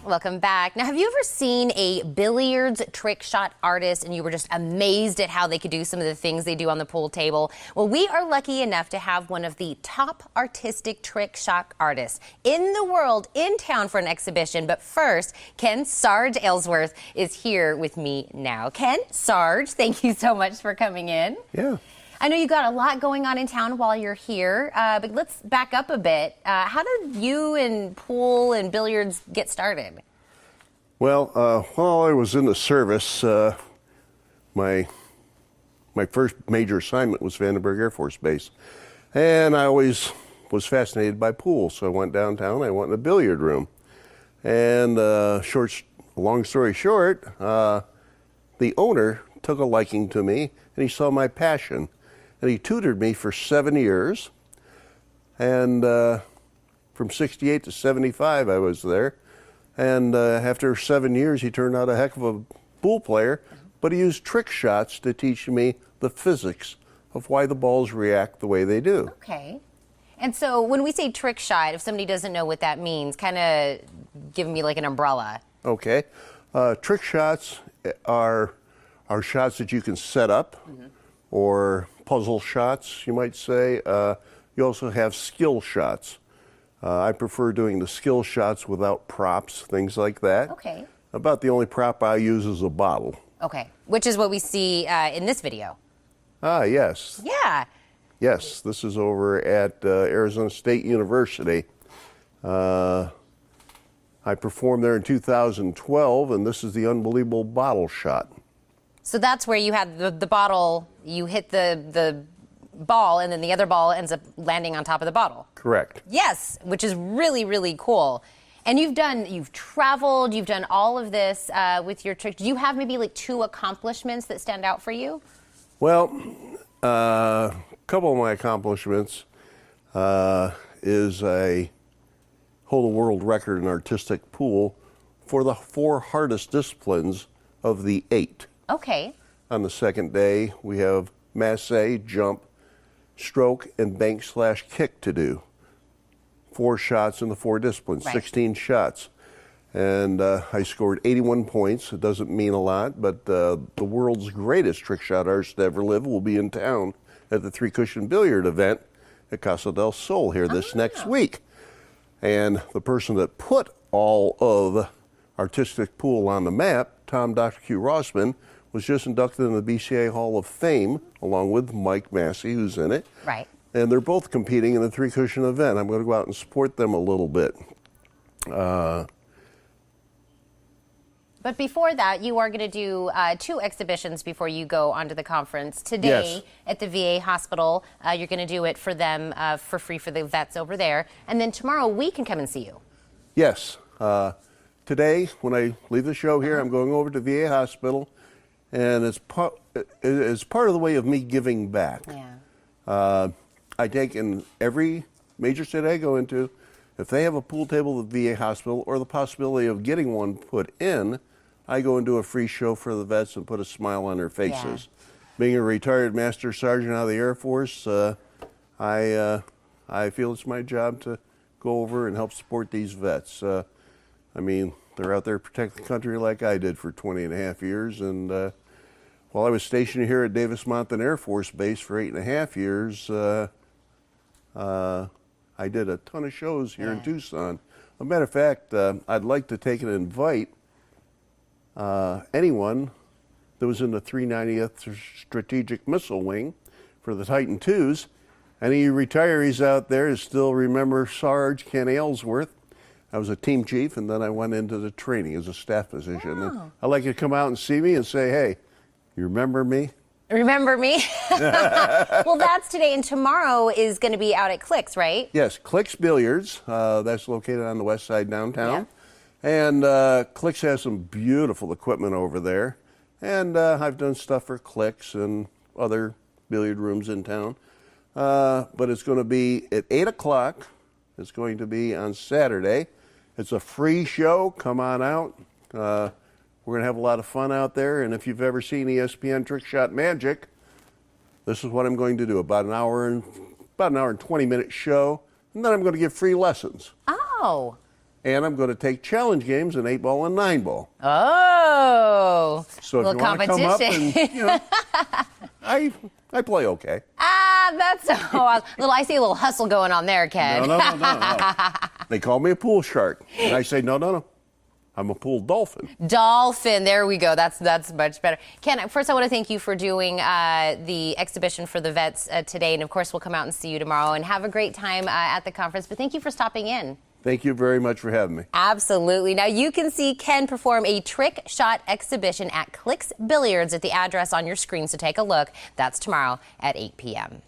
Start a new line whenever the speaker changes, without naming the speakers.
Welcome back. Now, have you ever seen a billiards trick shot artist and you were just amazed at how they could do some of the things they do on the pool table? Well, we are lucky enough to have one of the top artistic trick shot artists in the world in town for an exhibition. But first, Ken Sarge Ellsworth is here with me now. Ken, Sarge, thank you so much for coming in.
Yeah.
I know you got a lot going on in town while you're here, but let's back up a bit. How did you and pool and billiards get started?
Well, while I was in the service, my first major assignment was Vandenberg Air Force Base, and I always was fascinated by pool. So I went downtown. I went in a billiard room, and long story short, the owner took a liking to me, and he saw my passion. And he tutored me for 7 years, and from 68 to 75 I was there. And after 7 years he turned out a heck of a pool player, but he used trick shots to teach me the physics of why the balls react the way they do.
Okay. And so when we say trick shot, if somebody doesn't know what that means, kind of give me like an umbrella.
Okay. Trick shots are shots that you can set up, or puzzle shots, you might say. You also have skill shots. I prefer doing the skill shots without props, things like that.
Okay.
About the only prop I use is a bottle.
Okay, which is what we see in this video.
Ah, yes.
Yeah.
Yes, this is over at Arizona State University. I performed there in 2012, and this is the unbelievable bottle shot.
So that's where you had the bottle, you hit the ball, and then the other ball ends up landing on top of the bottle.
Correct.
Yes, which is really, really cool. And you've traveled, you've done all of this with your trick. Do you have maybe like 2 accomplishments that stand out for you?
Well, a couple of my accomplishments is I hold a world record in artistic pool for the 4 hardest disciplines of the 8.
Okay.
On the second day, we have masse, jump, stroke, and bank/kick to do. 4 shots in the 4 disciplines, right. 16 shots. And I scored 81 points. It doesn't mean a lot, but the world's greatest trick shot artist to ever live will be in town at the 3-cushion billiard event at Casa del Sol here this next week. And the person that put all of artistic pool on the map, Tom Dr. Q. Rossman, was just inducted in the BCA Hall of Fame, along with Mike Massey, who's in it.
Right.
And they're both competing in the 3-cushion event. I'm going to go out and support them a little bit.
But before that, you are going to do 2 exhibitions before you go onto the conference. Today,
yes,
at the VA hospital, you're going to do it for them for free for the vets over there. And then tomorrow, we can come and see you.
Yes. Today, when I leave the show here, I'm going over to VA hospital. And it's part of the way of me giving back.
Yeah.
I take in every major city I go into, if they have a pool table at the VA hospital or the possibility of getting one put in, I go and do a free show for the vets and put a smile on their faces. Yeah. Being a retired master sergeant out of the Air Force, I feel it's my job to go over and help support these vets. I mean, they're out there protecting the country like I did for 20.5 years. And while I was stationed here at Davis-Monthan Air Force Base for 8.5 years, I did a ton of shows here in Tucson. As a matter of fact, I'd like to take and invite anyone that was in the 390th Strategic Missile Wing for the Titan IIs. Any retirees out there that still remember Sarge Ken Ellsworth. I was a team chief, and then I went into the training as a staff physician.
Oh.
And I'd like you to come out and see me and say, hey, you remember me?
Remember me? Well, that's today, and tomorrow is going to be out at Clicks, right?
Yes, Clicks Billiards. That's located on the west side downtown. Yeah. And Clicks has some beautiful equipment over there. And I've done stuff for Clicks and other billiard rooms in town. But it's going to be at 8 o'clock. It's going to be on Saturday. It's a free show. Come on out. We're going to have a lot of fun out there. And if you've ever seen ESPN Trick Shot Magic, this is what I'm going to do. About an hour and 20-minute show. And then I'm going to give free lessons.
Oh.
and I'm going to take challenge games in 8-ball and 9-ball.
Oh,
So if
little
you want to come up
competition.
and, I play okay.
That's I see a little hustle going on there, Ken.
No. They call me a pool shark, and I say no. I'm a pool dolphin.
Dolphin, there we go. That's much better. Ken, first I want to thank you for doing the exhibition for the vets today, and of course we'll come out and see you tomorrow and have a great time at the conference. But thank you for stopping in.
Thank you very much for having me.
Absolutely. Now you can see Ken perform a trick shot exhibition at Clicks Billiards at the address on your screen, so take a look. That's tomorrow at 8 p.m.